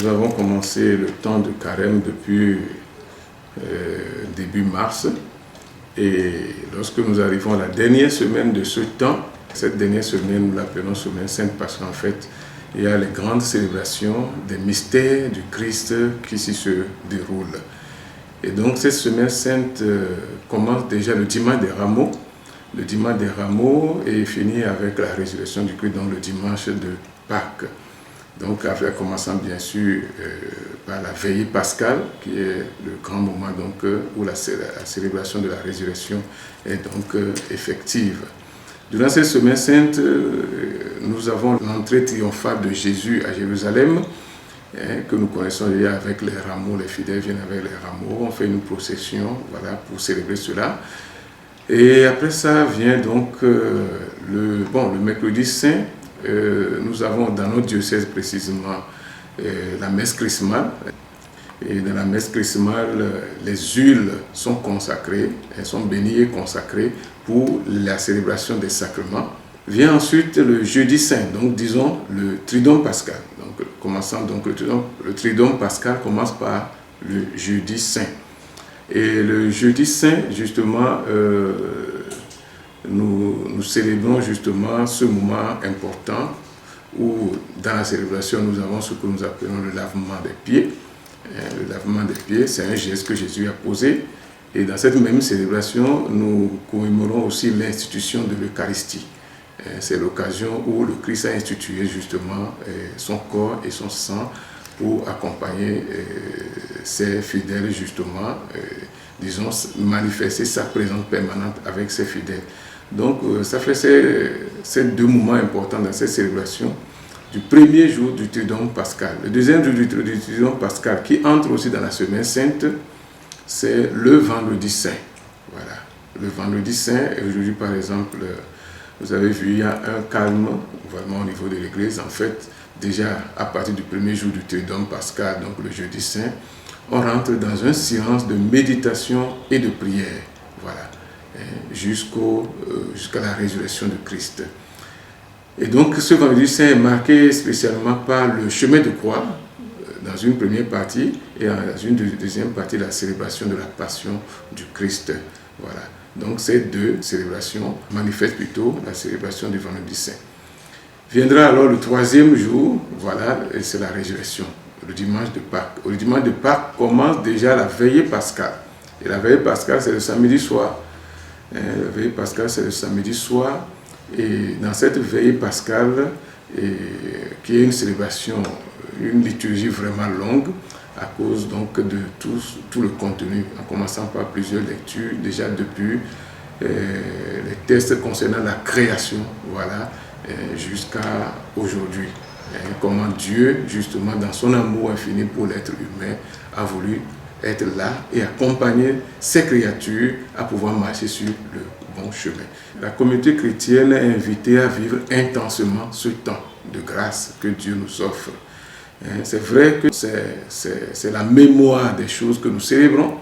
Nous avons commencé le temps de carême depuis début mars. Et lorsque nous arrivons à la dernière semaine de ce temps, cette dernière semaine, nous l'appelons semaine sainte parce qu'en fait, il y a les grandes célébrations des mystères du Christ qui s'y se déroulent. Et donc cette semaine sainte commence déjà le dimanche des rameaux. Le dimanche des rameaux et finit avec la résurrection du Christ, donc le dimanche de Pâques. Donc, en commençant bien sûr par la veillée pascale, qui est le grand moment donc, où la célébration de la résurrection est donc effective. Durant cette semaine sainte, nous avons l'entrée triomphale de Jésus à Jérusalem, que nous connaissons déjà avec les rameaux. Les fidèles viennent avec les rameaux, on fait une procession voilà, pour célébrer cela. Et après ça vient donc le mercredi saint. Nous avons dans notre diocèse précisément la messe chrismale. Et dans la messe chrismale, les huiles sont consacrées, elles sont bénies et consacrées pour la célébration des sacrements. Vient ensuite le jeudi saint, donc disons le Triduum pascal. Donc, commençant donc le Triduum pascal commence par le jeudi saint. Et le jeudi saint, justement, nous célébrons justement ce moment important où dans la célébration nous avons ce que nous appelons le lavement des pieds. Le lavement des pieds, c'est un geste que Jésus a posé. Et dans cette même célébration, nous commémorons aussi l'institution de l'Eucharistie. C'est l'occasion où le Christ a institué justement son corps et son sang pour accompagner ses fidèles justement, disons, manifester sa présence permanente avec ses fidèles. Donc, ça fait ces deux moments importants dans cette célébration du premier jour du Triduum pascal. Le deuxième jour du Triduum pascal, qui entre aussi dans la semaine sainte, c'est le vendredi saint. Voilà. Le vendredi saint, et aujourd'hui par exemple, vous avez vu, il y a un calme vraiment au niveau de l'église. En fait, déjà à partir du premier jour du Triduum pascal, donc le jeudi saint, on rentre dans un silence de méditation et de prière. Voilà. Jusqu'à la résurrection de Christ. Et donc ce vendredi saint est marqué spécialement par le chemin de croix dans une première partie et dans une deuxième partie la célébration de la passion du Christ. Voilà. Donc ces deux célébrations manifestent plutôt la célébration du vendredi saint. Viendra alors le troisième jour, voilà, et c'est la résurrection, le dimanche de Pâques. Le dimanche de Pâques commence déjà la veillée pascale. Et la veillée pascale, c'est le samedi soir. La veillée pascale, c'est le samedi soir. Et dans cette veillée pascale, qui est une célébration, une liturgie vraiment longue, à cause donc de tout le contenu, en commençant par plusieurs lectures, déjà depuis les textes concernant la création, voilà, jusqu'à aujourd'hui. Comment Dieu, justement, dans son amour infini pour l'être humain, a voulu être là et accompagner ces créatures à pouvoir marcher sur le bon chemin. La communauté chrétienne est invitée à vivre intensément ce temps de grâce que Dieu nous offre. C'est vrai que c'est la mémoire des choses que nous célébrons,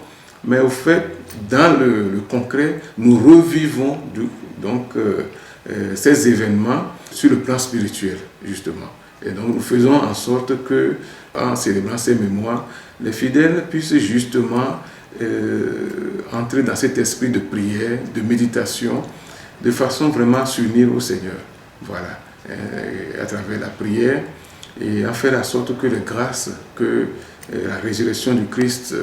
mais au fait, dans le concret, nous revivons donc ces événements sur le plan spirituel, justement. Et donc nous faisons en sorte que, en célébrant ces mémoires, les fidèles puissent justement entrer dans cet esprit de prière, de méditation, de façon vraiment à s'unir au Seigneur. Voilà, à travers la prière, et à faire en sorte que les grâces que la résurrection du Christ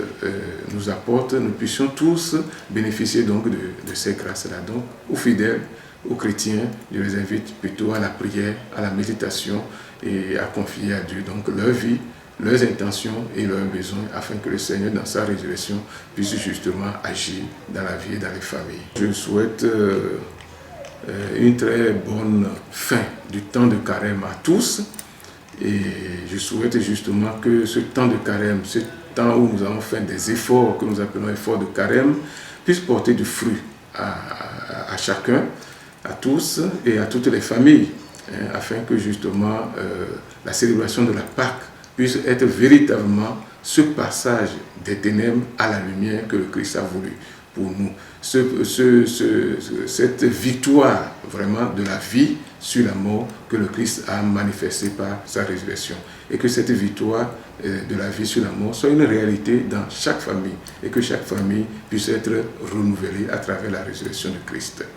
nous apporte, nous puissions tous bénéficier donc de ces grâces-là. Donc, aux fidèles, aux chrétiens, je les invite plutôt à la prière, à la méditation et à confier à Dieu donc leur vie, leurs intentions et leurs besoins, afin que le Seigneur, dans sa résurrection, puisse justement agir dans la vie et dans les familles. Je souhaite une très bonne fin du temps de carême à tous, et je souhaite justement que ce temps de carême, ce temps où nous allons faire des efforts, que nous appelons efforts de carême, puisse porter du fruit à chacun, à tous et à toutes les familles, afin que justement la célébration de la Pâque puisse être véritablement ce passage des ténèbres à la lumière que le Christ a voulu. pour nous. Cette victoire vraiment de la vie sur la mort que le Christ a manifestée par sa résurrection. Et que cette victoire de la vie sur la mort soit une réalité dans chaque famille et que chaque famille puisse être renouvelée à travers la résurrection de Christ.